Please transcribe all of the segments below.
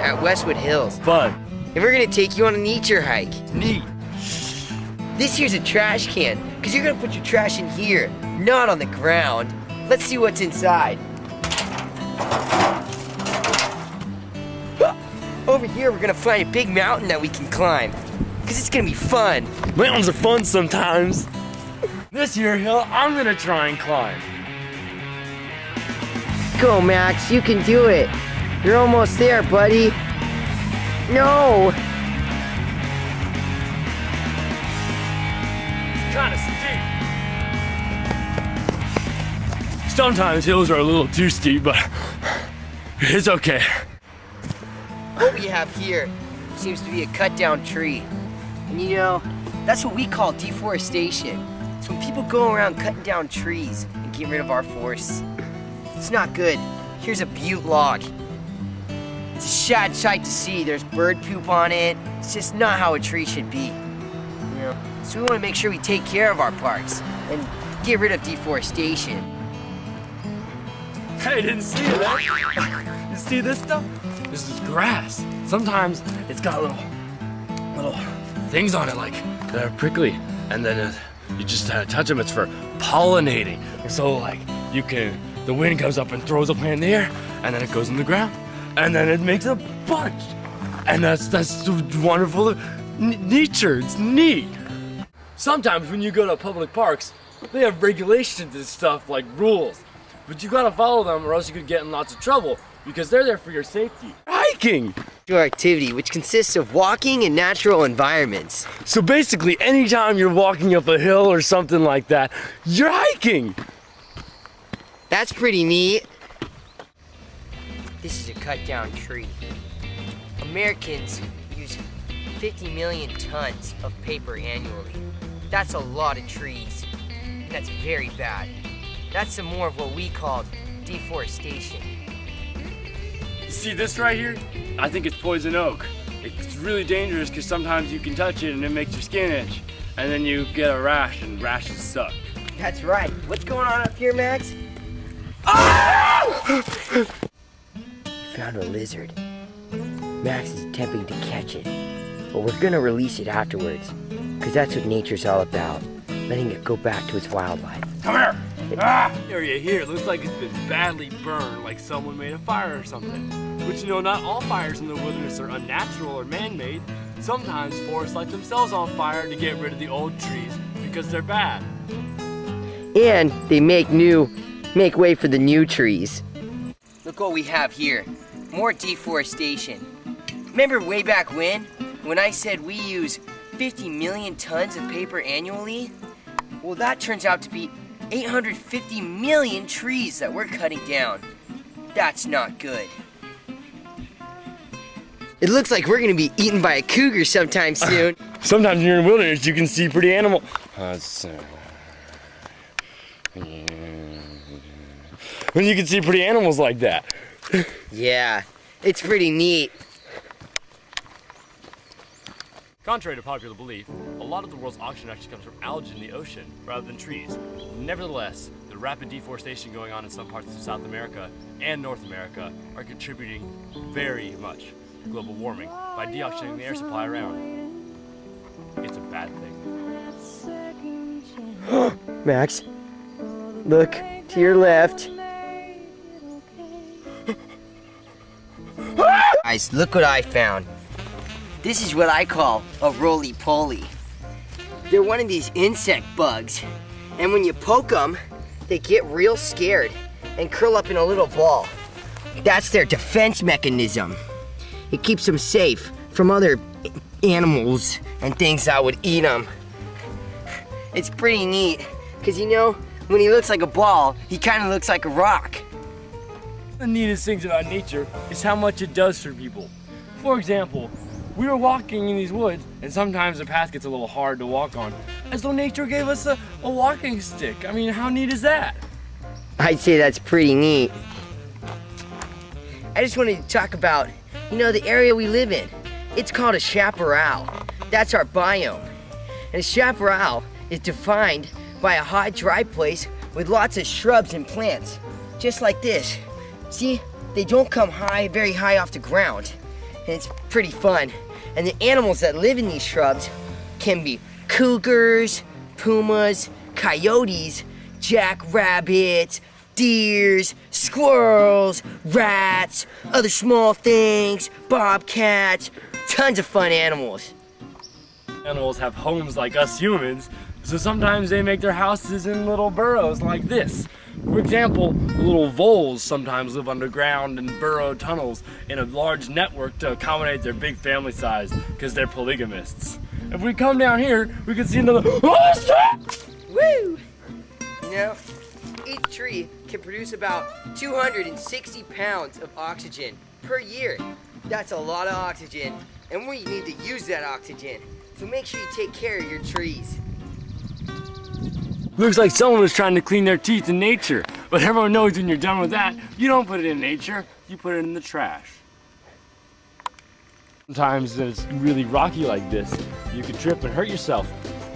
at Westwood Hills. Fun. And we're gonna take you on a nature hike. Neat. This here's a trash can, because you're gonna put your trash in here, not on the ground. Let's see what's inside. Over here, we're gonna find a big mountain that we can climb, because it's gonna be fun. Mountains are fun sometimes. This here hill, I'm gonna try and climb. Go, Max, you can do it. You're almost there, buddy. No! It's kind of steep. Sometimes hills are a little too steep, but it's okay. What we have here seems to be a cut down tree. And you know, that's what we call deforestation. It's when people go around cutting down trees and get rid of our forests. It's not good. Here's a butte log. It's a sad sight to see. There's bird poop on it. It's just not how a tree should be. You know? So we want to make sure we take care of our parks and get rid of deforestation. Hey, didn't see that. You see this stuff? This is grass. Sometimes it's got little things on it like that are prickly, and then you just touch them. It's for pollinating. And so like the wind comes up and throws a plant in the air, and then it goes in the ground, and then it makes a bunch. And that's wonderful nature. It's neat. Sometimes when you go to public parks, they have regulations and stuff like rules, but you gotta follow them or else you could get in lots of trouble because they're there for your safety. Hiking! Your activity, which consists of walking in natural environments. So basically, anytime you're walking up a hill or something like that, you're hiking. That's pretty neat. This is a cut down tree. Americans use 50 million tons of paper annually. That's a lot of trees. And that's very bad. That's some more of what we call deforestation. You see this right here? I think it's poison oak. It's really dangerous because sometimes you can touch it and it makes your skin itch. And then you get a rash, and rashes suck. That's right. What's going on up here, Max? Found a lizard. Max is attempting to catch it, but we're gonna release it afterwards, because that's what nature's all about, letting it go back to its wildlife. Come here! Area here looks like it's been badly burned, like someone made a fire or something. But you know, not all fires in the wilderness are unnatural or man-made. Sometimes forests light themselves on fire to get rid of the old trees because they're bad. And they make way for the new trees. Look what we have here. More deforestation. Remember way back when I said we use 50 million tons of paper annually? Well, that turns out to be 850 million trees that we're cutting down. That's not good. It looks like we're gonna be eaten by a cougar sometime soon. Sometimes when you're in the wilderness, you can see pretty animals. When you can see pretty animals like that. Yeah, it's pretty neat. Contrary to popular belief, a lot of the world's oxygen actually comes from algae in the ocean rather than trees. Nevertheless, the rapid deforestation going on in some parts of South America and North America are contributing very much to global warming by deoxygenating the air supply around. It's a bad thing. Max, look to your left. Guys, look what I found. This is what I call a roly-poly. They're one of these insect bugs, and when you poke them, they get real scared and curl up in a little ball. That's their defense mechanism. It keeps them safe from other animals and things that would eat them. It's pretty neat, because you know, when he looks like a ball, he kind of looks like a rock. The neatest things about nature is how much it does for people. For example, we were walking in these woods, and sometimes the path gets a little hard to walk on, as though nature gave us a walking stick. I mean, how neat is that? I'd say that's pretty neat. I just wanted to talk about, you know, the area we live in. It's called a chaparral. That's our biome. And a chaparral is defined by a hot, dry place with lots of shrubs and plants, just like this. See, they don't come very high off the ground. and it's pretty fun. And the animals that live in these shrubs can be cougars, pumas, coyotes, jackrabbits, deers, squirrels, rats, other small things, bobcats, tons of fun animals. Animals have homes like us humans, so sometimes they make their houses in little burrows like this. For example, little voles sometimes live underground in burrow tunnels in a large network to accommodate their big family size because they're polygamists. If we come down here, we can see another. Woo! You know, each tree can produce about 260 pounds of oxygen per year. That's a lot of oxygen, and we need to use that oxygen. So make sure you take care of your trees. Looks like someone was trying to clean their teeth in nature, but everyone knows when you're done with that, you don't put it in nature, you put it in the trash. Sometimes when it's really rocky like this, you can trip and hurt yourself.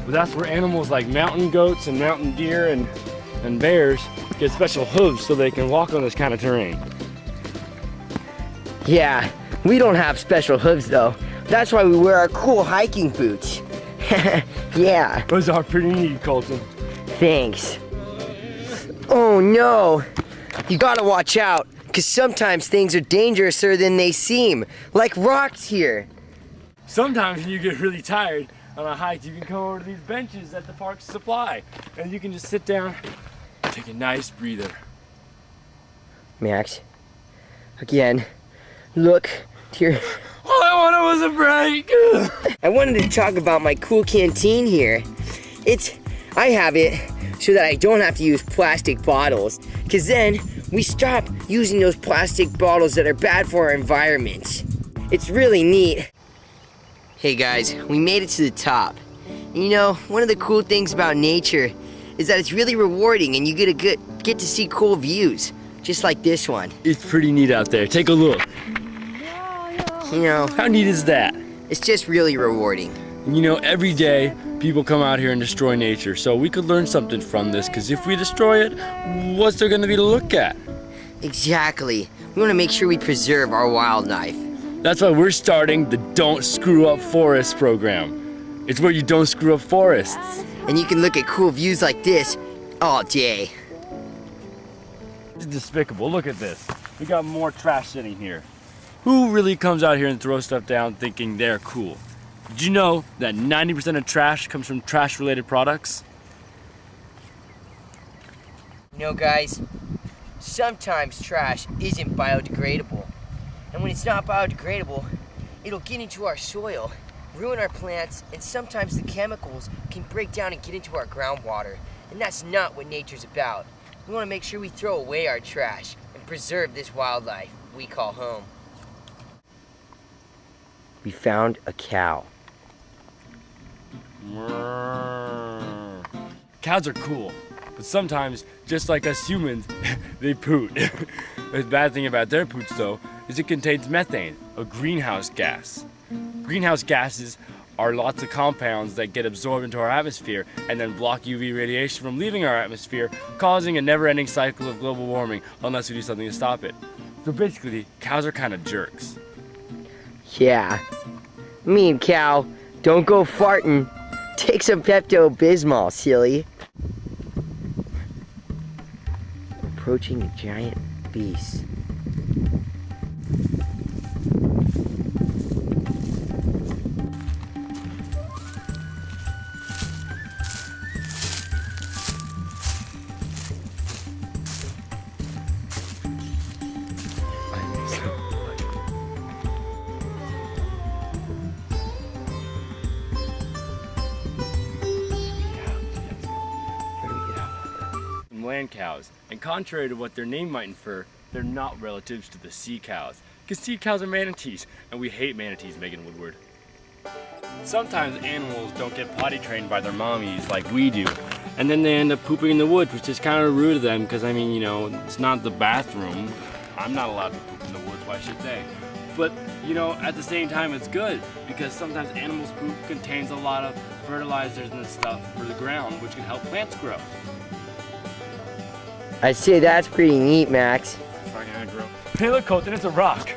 But that's where animals like mountain goats and mountain deer and bears get special hooves so they can walk on this kind of terrain. Yeah, we don't have special hooves though. That's why we wear our cool hiking boots. Yeah. Those are pretty neat, Colton. Thanks. Oh no! You gotta watch out, because sometimes things are dangerouser than they seem, like rocks here. Sometimes when you get really tired on a hike, you can come over to these benches at the park's supply, and you can just sit down and take a nice breather. Max, again, look to your... All I wanted was a break! I wanted to talk about my cool canteen here. I have it so that I don't have to use plastic bottles, because then we stop using those plastic bottles that are bad for our environment. It's really neat. Hey guys, we made it to the top. You know, one of the cool things about nature is that it's really rewarding and you get to see cool views, just like this one. It's pretty neat out there. Take a look. You know, How neat is that? it's just really rewarding. You know, every day people come out here and destroy nature, so we could learn something from this, because if we destroy it, what's there going to be to look at? Exactly. We want to make sure we preserve our wildlife. That's why we're starting the Don't Screw Up Forests program. It's where you don't screw up forests. And you can look at cool views like this all day. It's despicable. Look at this. We got more trash sitting here. Who really comes out here and throws stuff down thinking they're cool? Did you know that 90% of trash comes from trash-related products? You know, guys, sometimes trash isn't biodegradable. And when it's not biodegradable, it'll get into our soil, ruin our plants, and sometimes the chemicals can break down and get into our groundwater. And that's not what nature's about. We want to make sure we throw away our trash and preserve this wildlife we call home. We found a cow. Cows are cool, but sometimes, just like us humans, they poot. The bad thing about their poots, though, is it contains methane, a greenhouse gas. Greenhouse gases are lots of compounds that get absorbed into our atmosphere and then block UV radiation from leaving our atmosphere, causing a never-ending cycle of global warming unless we do something to stop it. So basically, cows are kind of jerks. Yeah. Mean cow, don't go farting. Take some Pepto-Bismol, silly. Approaching a giant beast. Land cows, and contrary to what their name might infer, they're not relatives to the sea cows, because sea cows are manatees, and we hate manatees, Megan Woodward. Sometimes animals don't get potty trained by their mommies like we do, and then they end up pooping in the woods, which is kind of rude of them, because I mean, you know, it's not the bathroom. I'm not allowed to poop in the woods, why should they? But, you know, at the same time, it's good, because sometimes animals' poop contains a lot of fertilizers and stuff for the ground, which can help plants grow. I'd say that's pretty neat, Max. Hey look, Colton, it's a rock.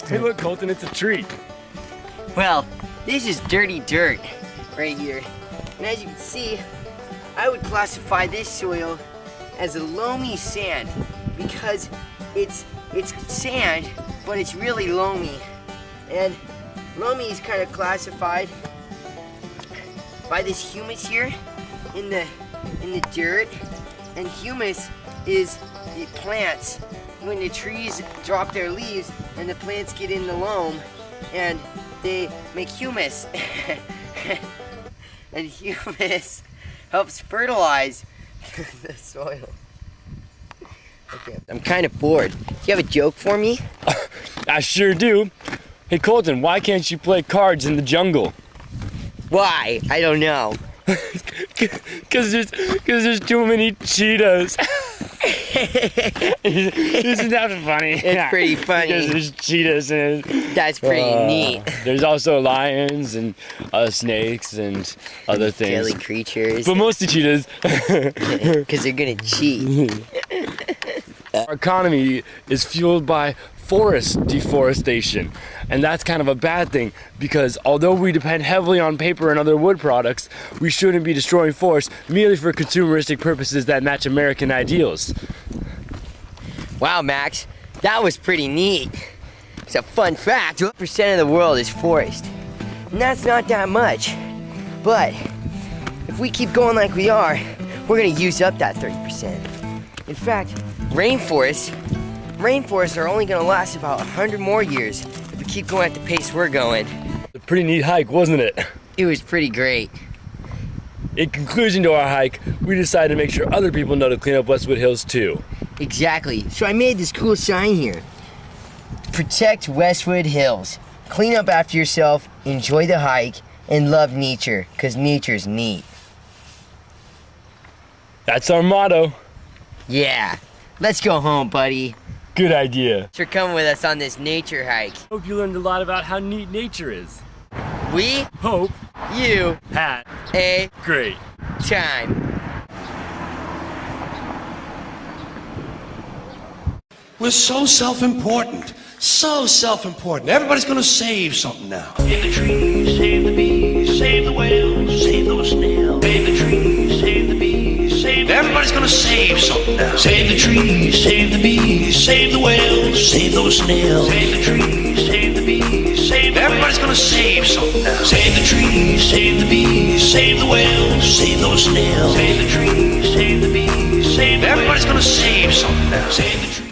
Hey look, Colton, it's a treat. Well, this is dirty dirt right here. And as you can see, I would classify this soil as a loamy sand because it's sand, but it's really loamy. And loamy is kind of classified by this humus here in the dirt. And humus is the plants. When the trees drop their leaves and the plants get in the loam and they make humus. And humus helps fertilize the soil. Okay, I'm kind of bored. Do you have a joke for me? I sure do. Hey Colton, why can't you play cards in the jungle? Why? I don't know. Cause there's too many cheetahs. Isn't that funny? It's pretty funny. Because there's cheetahs and That's pretty neat. There's also lions and snakes and other things. Silly creatures. But mostly cheetahs. Because they're gonna cheat. Our economy is fueled by forest deforestation, and that's kind of a bad thing because although we depend heavily on paper and other wood products, we shouldn't be destroying forests merely for consumeristic purposes that match American ideals. Wow, Max, that was pretty neat. It's a fun fact. 2% of the world is forest. And that's not that much. But if we keep going like we are, we're gonna use up that 30%. In fact, rainforests are only gonna last about 100 more years if we keep going at the pace we're going. A pretty neat hike, wasn't it? It was pretty great. In conclusion to our hike, we decided to make sure other people know to clean up Westwood Hills too. Exactly. So I made this cool sign here. Protect Westwood Hills. Clean up after yourself, enjoy the hike, and love nature, because nature's neat. That's our motto. Yeah. Let's go home, buddy. Good idea. Thanks for coming with us on this nature hike. Hope you learned a lot about how neat nature is. We Hope you had a great time. We're so self-important. So self-important. Everybody's gonna save something now. Save the trees, save the bees, save the whales, save those snails. Save the trees, save the bees, save the Everybody's gonna save something now. Save the trees, save the bees, save the whales, save those snails. Save the trees, save the bees, save the Everybody's gonna save something now. Save the trees, save the bees, save the whales, save those snails. Save the trees, save the bees, save the Everybody's gonna save something now. Save the trees.